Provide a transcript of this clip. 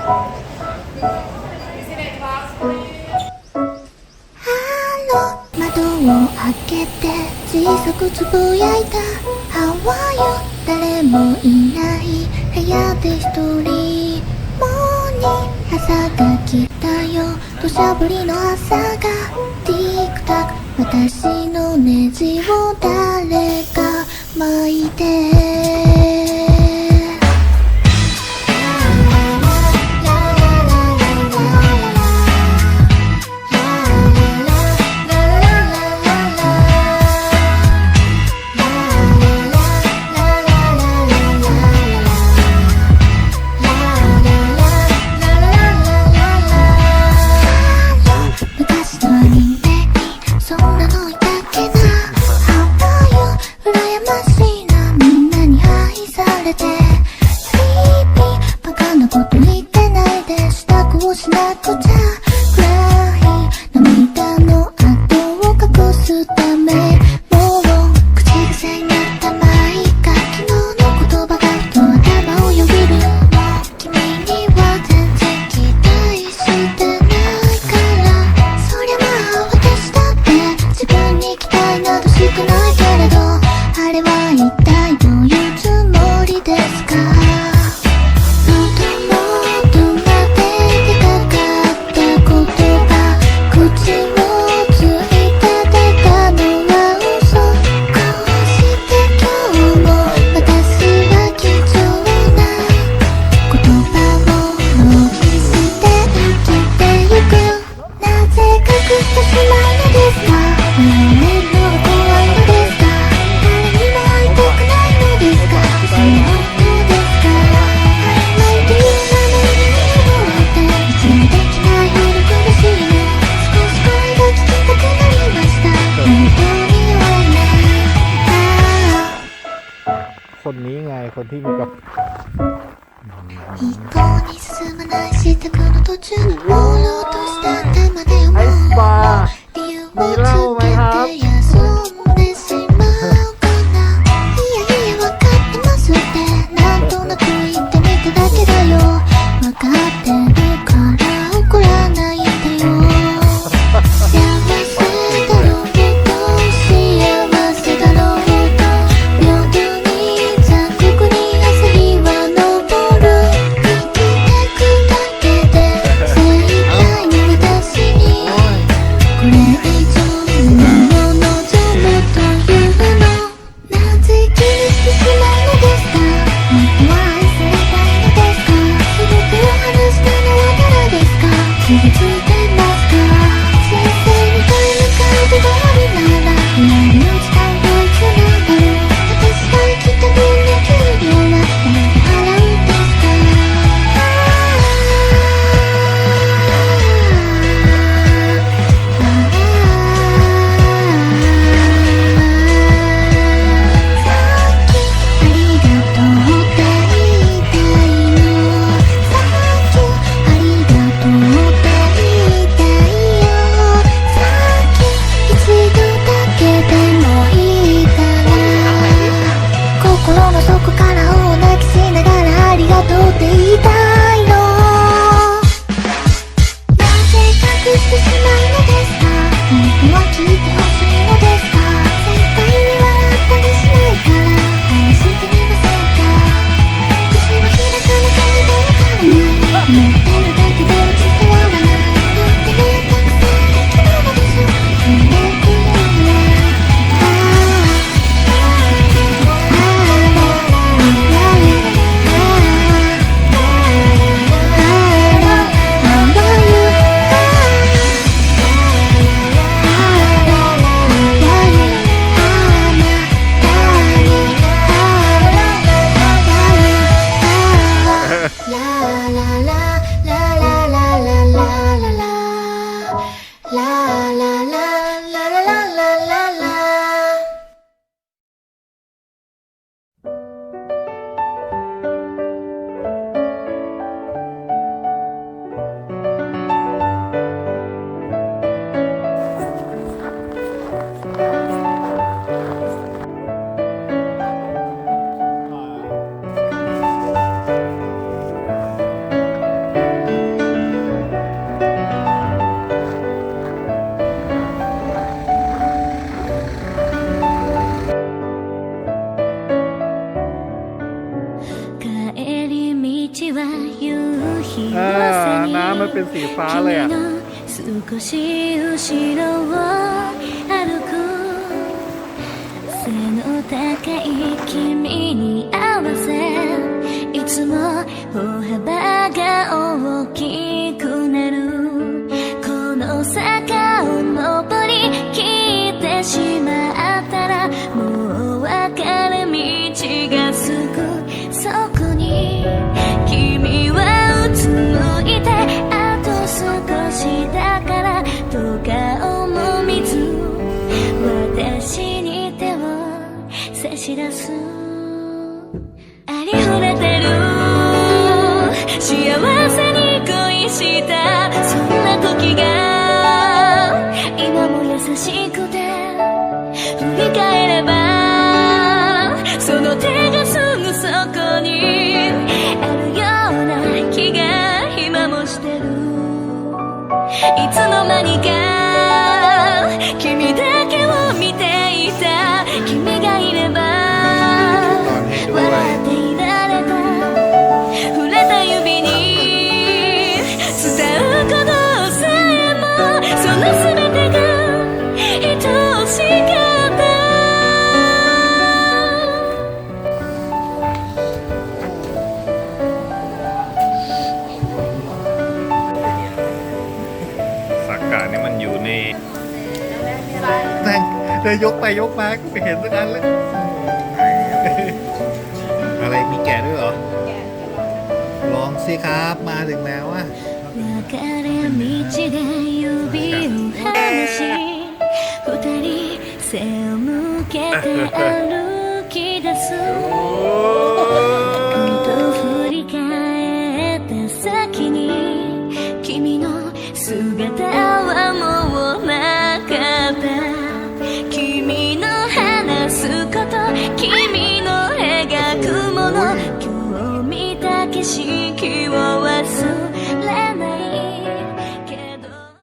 窓を開けて小さくつぶやいた How are you 誰もいない部屋で一人モーニング朝が来たよ土砂降りの朝がティックタック私のネジを誰か巻いてคนนี้ไงคนที่มีกับ一向に進まない支度の途中朦朧とした頭で思う理由をつけて休んでしまうかないやいや分かってますってなんとなく言ってみただけだよ分かってるから怒らないでよ幸せだろうと幸せだろうこれ以上น้ำมันเป็นสีฟ้าเลยอ่ะ少し後ろを歩く背の高い君に合わせいつも歩幅が大きくなるこの坂を登りきってしまったらもう分かる道がすぐそこに君はうつむいてあと少しだからどうか思みず私に手を差し出すありふれてる幸せに恋したそんな時が今も優しくて振り返ればその手がすぐそこにあるような気が今もしてるいつの間にか君だけを見ていた君がいれば笑っていられた触れた指に伝うことさえもその全てが愛しかったสักกะนี่มันอยู่ในเธอยกไปยกมาก็ไปเห็นสักอันแล้วอะไรมีแกะด้วยเหรอลองสิครับมาถึงแล้วอ่ะ別れ道で指を離し二人背を向けて歩き出す